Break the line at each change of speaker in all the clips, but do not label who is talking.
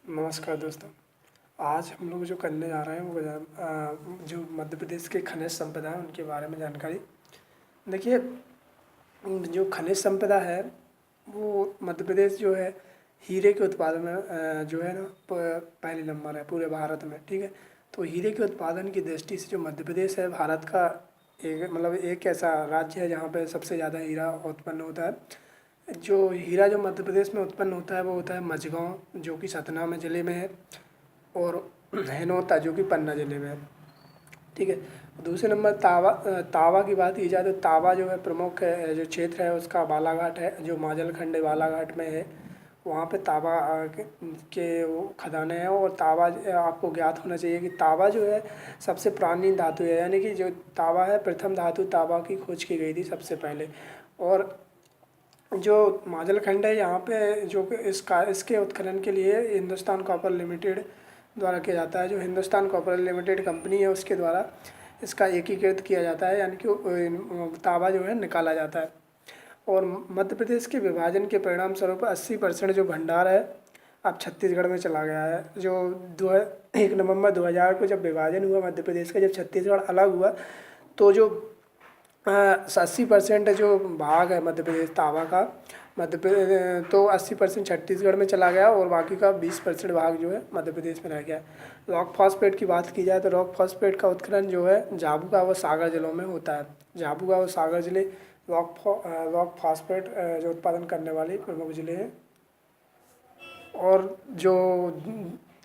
नमस्कार दोस्तों। आज हम लोग जो करने जा रहे हैं वो जो मध्य प्रदेश के खनिज संपदा है उनके बारे में जानकारी। देखिए, जो खनिज संपदा है वो मध्य प्रदेश जो है हीरे के उत्पादन में जो है ना पहले नंबर है पूरे भारत में। ठीक है, तो हीरे के उत्पादन की दृष्टि से जो मध्य प्रदेश है भारत का एक ऐसा राज्य है जहाँ पे सबसे ज़्यादा हीरा उत्पन्न होता है। जो हीरा जो मध्य प्रदेश में उत्पन्न होता है वो होता है मझगांव, जो कि सतना में ज़िले में है, और हिनौता जो कि पन्ना ज़िले में है। ठीक है, दूसरे नंबर तावा की बात की जाए तो तावा जो है प्रमुख जो क्षेत्र है उसका बालाघाट है, जो माजलखंड बालाघाट में है। वहाँ पे तावा के वो खदानें हैं। और तावा आपको ज्ञात होना चाहिए कि तावा जो है सबसे पुरानी धातु है, यानी कि जो तावा है प्रथम धातु तावा की खोज की गई थी सबसे पहले। और जो माजलखंड है यहाँ पे जो कि इसके उत्खनन के लिए हिंदुस्तान कॉपर लिमिटेड द्वारा किया जाता है। जो हिंदुस्तान कॉपर लिमिटेड कंपनी है उसके द्वारा इसका एकीकृत किया जाता है, यानी कि तांबा जो है निकाला जाता है। और मध्य प्रदेश के विभाजन के परिणाम स्वरूप 80% जो भंडार है अब छत्तीसगढ़ में चला गया है। जो 1 नवंबर 2000 को जब विभाजन हुआ मध्य प्रदेश का, जब छत्तीसगढ़ अलग हुआ तो जो 80% जो भाग है मध्य प्रदेश तांबा का, मध्य प्रदेश तो 80% छत्तीसगढ़ में चला गया और बाकी का 20% भाग जो है मध्य प्रदेश में रह गया। रॉक फॉस्फेट की बात की जाए तो रॉक फॉस्फेट का उत्खनन जो है झाबुआ व सागर जिलों में होता है। झाबुआ व सागर जिले रॉक फॉस्फेट जो उत्पादन करने वाले प्रमुख जिले हैं। और जो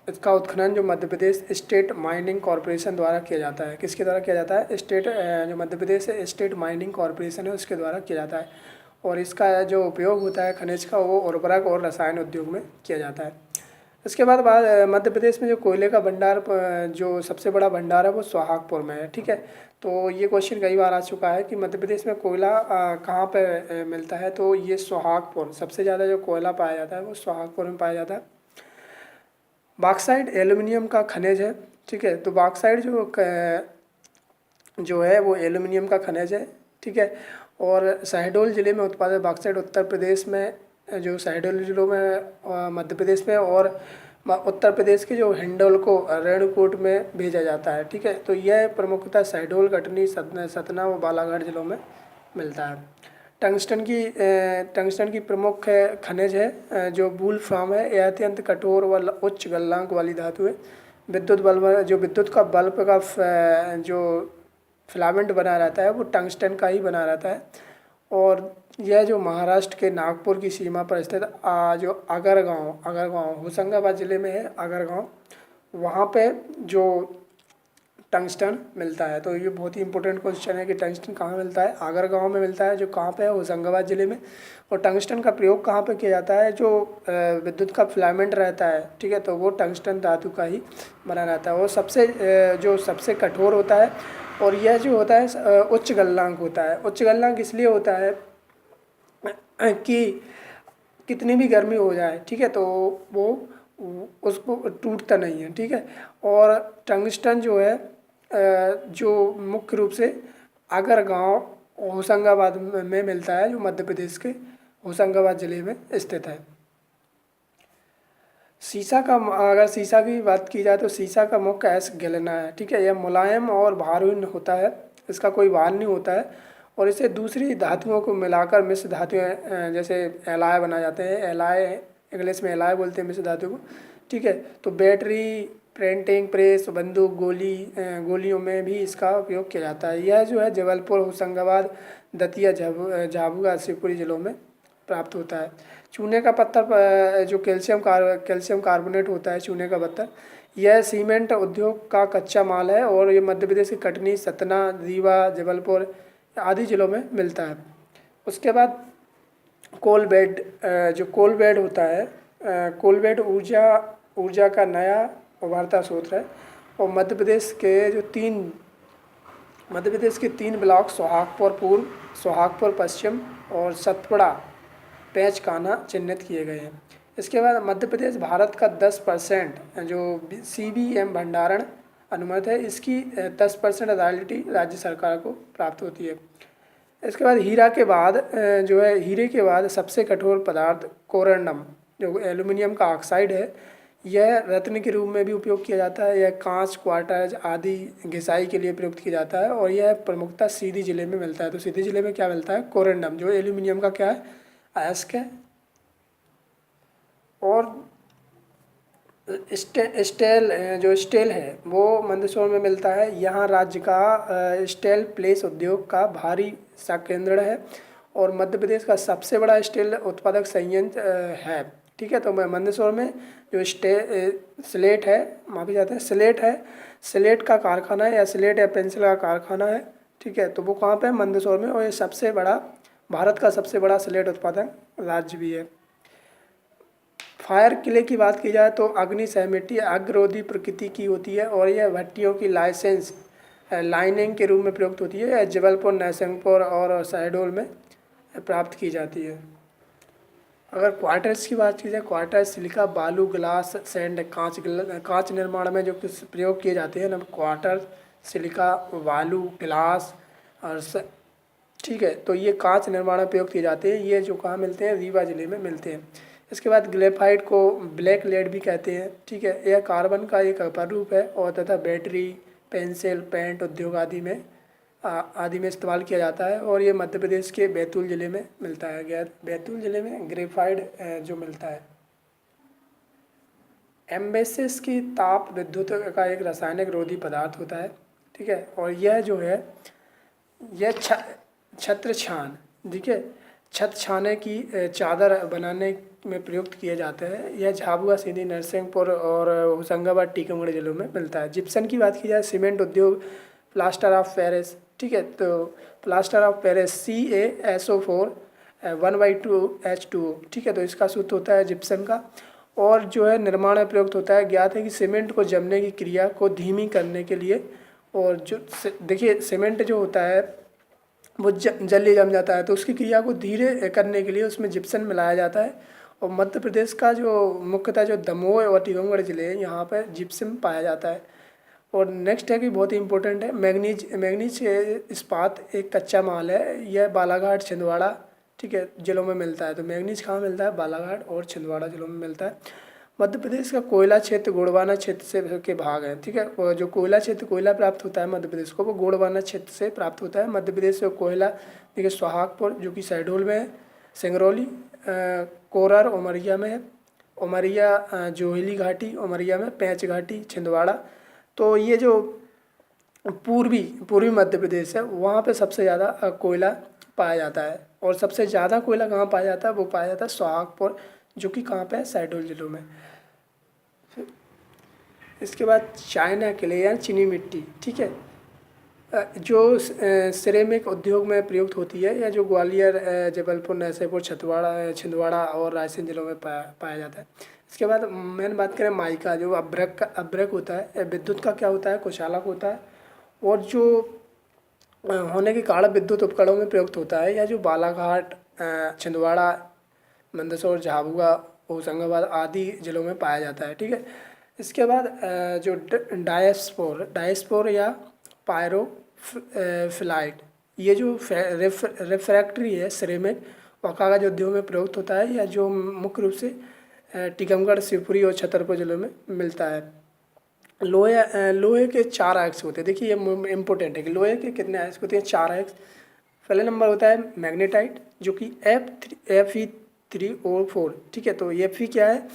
इसका उत्खनन जो Madhya Pradesh state mining corporation द्वारा किया जाता है। किसके द्वारा किया जाता है? जो Madhya Pradesh state mining corporation है उसके द्वारा किया जाता है। और इसका जो उपयोग होता है खनिज का वो उर्वरक और रसायन उद्योग में किया जाता है। इसके बाद मध्य प्रदेश में जो कोयले का भंडार जो सबसे बड़ा भंडार है वो सोहागपुर में है। ठीक है, तो ये क्वेश्चन कई बार आ चुका है कि मध्य प्रदेश में कोयला कहाँ पे मिलता है, तो ये सोहागपुर, सबसे ज़्यादा जो कोयला पाया जाता है वो सोहागपुर में पाया जाता है। बॉक्साइट एल्युमिनियम का खनिज है। ठीक है, तो बॉक्साइट जो है वो एल्युमिनियम का खनिज है। ठीक है, और शहडोल ज़िले में उत्पादित बॉक्साइट उत्तर प्रदेश में, जो शहडोल जिलों में मध्य प्रदेश में, और उत्तर प्रदेश के जो हिंडोल को रेणुकूट में भेजा जाता है। ठीक है, तो यह प्रमुखतः शहडोल, कटनी, सतना व बालाघाट जिलों में मिलता है। टंगस्टन की प्रमुख खनिज है जो वुल्फ्राम है। यह अत्यंत कठोर व उच्च गलनांक वाली धातु है। विद्युत बल्ब, जो विद्युत का बल्ब का जो फिलामेंट बना रहता है वो टंगस्टन का ही बना रहता है। और यह जो महाराष्ट्र के नागपुर की सीमा पर स्थित जो अगरगांव होशंगाबाद ज़िले में है, अगरगांव, वहाँ पे जो टंगस्टन मिलता है। तो ये बहुत ही इंपॉर्टेंट क्वेश्चन है कि टंगस्टन कहाँ मिलता है? आगरगांव में मिलता है, जो कहाँ पे है? होशंगाबाद ज़िले में। और टंगस्टन का प्रयोग कहाँ पे किया जाता है? जो विद्युत का फिलामेंट रहता है, ठीक है, तो वो टंगस्टन धातु का ही बना रहता है। वो सबसे कठोर होता है। और यह जो होता है उच्च गलनांक होता है। उच्च गलनांक इसलिए होता है कि कितनी भी गर्मी हो जाए, ठीक है, तो वो उसको टूटता नहीं है। ठीक है, और टंगस्टन जो है जो मुख्य रूप से अगरगांव होशंगाबाद में मिलता है, जो मध्य प्रदेश के होशंगाबाद ज़िले में स्थित है। अगर सीसा की बात की जाए तो सीसा का मुख्य अयस्क गिलना है। ठीक है, यह मुलायम और भारहीन होता है, इसका कोई भार नहीं होता है। और इसे दूसरी धातुओं को मिलाकर मिश्र धातुएं जैसे एलाय बनाए जाते हैं। एलाय, इंग्लिश में एलाय बोलते हैं मिश्र धातु को। ठीक है, तो बैटरी, प्रिंटिंग प्रेस, बंदूक, गोलियों में भी इसका उपयोग किया जाता है। यह जो है जबलपुर, होशंगाबाद, दतिया, झाबुआ, शिवपुरी जिलों में प्राप्त होता है। चूने का पत्थर जो कैल्शियम कार्बोनेट होता है, चूने का पत्थर, यह सीमेंट उद्योग का कच्चा माल है। और ये मध्य प्रदेश के कटनी, सतना, रीवा, जबलपुर आदि जिलों में मिलता है। उसके बाद कोल बेड होता है, कोल बेड ऊर्जा का नया उभरता स्रोत है। और मध्य प्रदेश के 3 ब्लॉक सोहागपुर पूर्व, सोहागपुर पश्चिम और सतपुड़ा पेंचकाना चिन्हित किए गए हैं। इसके बाद मध्य प्रदेश भारत का 10% जो CBM भंडारण अनुमत है, इसकी 10% रॉयल्टी राज्य सरकार को प्राप्त होती है। इसके बाद हीरे के बाद सबसे कठोर पदार्थ कोरंडम, जो एल्युमिनियम का ऑक्साइड है, यह रत्न के रूप में भी उपयोग किया जाता है। यह कांच, क्वार्टज आदि घिसाई के लिए प्रयुक्त किया जाता है और यह प्रमुखतः सीधी जिले में मिलता है। तो सीधी जिले में क्या मिलता है? कोरेंडम, जो एल्यूमिनियम का क्या है? अयस्क है। और स्टेल, जो स्टेल है वो मंदसौर में मिलता है। यहाँ राज्य का स्टेल प्लेस उद्योग का भारी सा केंद्र है और मध्य प्रदेश का सबसे बड़ा स्टील उत्पादक संयंत्र है। ठीक है, तो मंदसौर में जो स्लेट है, माफी चाहते हैं, स्लेट है, स्लेट का कारखाना है या स्लेट या पेंसिल का कारखाना है। ठीक है, तो वो कहाँ पे है? मंदसौर में। और ये सबसे बड़ा, भारत का सबसे बड़ा स्लेट उत्पादक राज्य भी है। फायर किले की बात की जाए तो अग्नि सहमिति अग्ररोधी प्रकृति की होती है और यह भट्टियों की लाइसेंस लाइनिंग के रूप में प्रयुक्त होती है। यह जबलपुर, नरसिंहपुर और शहडोल में प्राप्त की जाती है। अगर क्वार्टर्स की बात की जाए, क्वार्टर सिलिका, बालू, ग्लास, सैंड, कांच निर्माण में जो प्रयोग किए जाते हैं ना, क्वार्टर, सिलिका, बालू, ग्लास और ठीक है, तो ये कांच निर्माण में प्रयोग किए जाते हैं। ये जो कहाँ मिलते हैं? रीवा जिले में मिलते हैं। इसके बाद ग्रेफाइट को ब्लैक लेड भी कहते हैं। ठीक है, यह कार्बन का एक अपर रूप है और तथा बैटरी, पेंसिल, पेंट उद्योग आदि में इस्तेमाल किया जाता है और ये मध्य प्रदेश के बैतूल जिले में मिलता है। बैतूल जिले में ग्रेफाइट जो मिलता है। एम्बेसिस की ताप विद्युत का एक रासायनिक रोधी पदार्थ होता है। ठीक है, और यह जो है यह छत्र छान, ठीक है, छत छाने की चादर बनाने में प्रयुक्त किए जाते हैं। यह झाबुआ, सीधी, नरसिंहपुर और होशंगाबाद, टीकमगढ़ जिलों में मिलता है। जिप्सम की बात की जाए, सीमेंट उद्योग, प्लास्टर ऑफ पेरिस। ठीक है, तो plaster of Paris CaSO4 1/2H2O। ठीक है, तो इसका सूत्र होता है जिप्सम का और जो है निर्माण में प्रयुक्त होता है। ज्ञात है कि सीमेंट को जमने की क्रिया को धीमी करने के लिए, और जो देखिए सीमेंट जो होता है वो जल्दी जम जाता है, तो उसकी क्रिया को धीरे करने के लिए उसमें जिप्सम मिलाया जाता है। और मध्य प्रदेश का जो मुख्यतः जो दमोह और टीकमगढ़ जिले हैं, यहाँ पर जिप्सम पाया जाता है। और नेक्स्ट है कि बहुत ही इंपॉर्टेंट है, मैग्नीज इस्पात एक कच्चा माल है। यह बालाघाट, छिंदवाड़ा, ठीक है, जिलों में मिलता है। तो मैग्नीज कहाँ मिलता है? बालाघाट और छिंदवाड़ा जिलों में मिलता है। मध्य प्रदेश का कोयला क्षेत्र गोंडवाना क्षेत्र से के भाग है। ठीक है, और जो कोयला क्षेत्र, कोयला प्राप्त होता है मध्य प्रदेश को, वो गोंडवाना क्षेत्र से प्राप्त होता है। मध्य प्रदेश से कोयला देखिए सोहागपुर जो कि शहडोल में है, सिंगरौली, कोरर उमरिया में है, उमरिया जोहिली घाटी उमरिया में, पैंच घाटी छिंदवाड़ा। तो ये जो पूर्वी मध्य प्रदेश है, वहाँ पे सबसे ज़्यादा कोयला पाया जाता है। और सबसे ज़्यादा कोयला कहाँ पाया जाता है? वो पाया जाता है सोहागपुर, जो कि कहाँ पे है? शहडोल जिलों में। इसके बाद चाइना क्ले या चीनी मिट्टी, ठीक है, जो सिरेमिक उद्योग में प्रयुक्त होती है, या जो ग्वालियर, जबलपुर, नरसिंहपुर, छिंदवाड़ा और रायसेन जिलों में पाया जाता है। इसके बाद मेन बात करें माइका, जो अभ्रक होता है, विद्युत का क्या होता है? कुचालक होता है और जो होने के कारण विद्युत उपकरणों में प्रयुक्त होता है। या जो बालाघाट, छिंदवाड़ा, मंदसौर, झाबुआ, होशंगाबाद आदि जिलों में पाया जाता है। ठीक है, इसके बाद जो डायस्पोर या पायरोफ्लाइट, ये जो रिफ्रैक्टरी है सिरेमिक और कागज उद्योग में प्रयुक्त होता है, या जो मुख्य रूप से टीकमगढ़, शिवपुरी और छतरपुर जिलों में मिलता है। लोहे के 4 अयस्क होते हैं। देखिए ये इम्पोर्टेंट है कि लोहे के कितने अयस्क होते हैं? 4 अयस्क। पहले नंबर होता है मैग्नेटाइट, जो कि Fe3O4। ठीक है, तो Fe क्या है?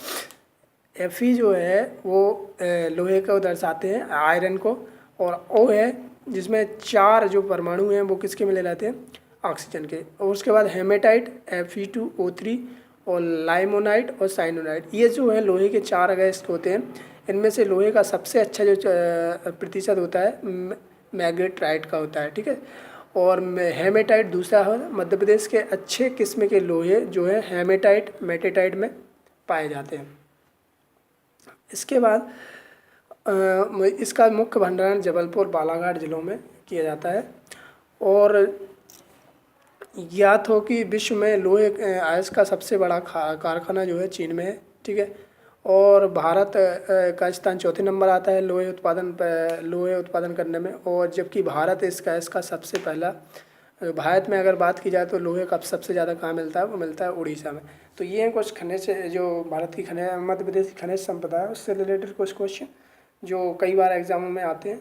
Fe जो है वो लोहे को दर्शाते हैं, आयरन को, और O है जिसमें 4 जो परमाणु हैं वो किसके मिले रहते हैं? ऑक्सीजन के। और उसके बाद हेमेटाइट Fe2O3 और लाइमोनाइट और साइनोनाइट, ये जो है लोहे के 4 अयस्क होते हैं। इनमें से लोहे का सबसे अच्छा जो प्रतिशत होता है मैग्नेटाइट का होता है। ठीक है, और हेमेटाइट दूसरा है। मध्य प्रदेश के अच्छे किस्म के लोहे जो है हेमेटाइट, मेटेटाइट में पाए जाते हैं। इसके बाद इसका मुख्य भंडारण जबलपुर, बालाघाट जिलों में किया जाता है। और ज्ञात हो कि विश्व में लोहे अयस्क का सबसे बड़ा कारखाना जो है चीन में है। ठीक है, और भारत का स्थान 4थे नंबर आता है लोहे उत्पादन करने में। और जबकि भारत इसका सबसे पहला, भारत में अगर बात की जाए तो लोहे का सबसे ज़्यादा कहाँ मिलता है? वो मिलता है उड़ीसा में। तो ये हैं कुछ खनिज, जो भारत की खनिज, मध्य प्रदेश की खनिज संपदा है उससे रिलेटेड कुछ क्वेश्चन जो कई बार एग्जामों में आते हैं।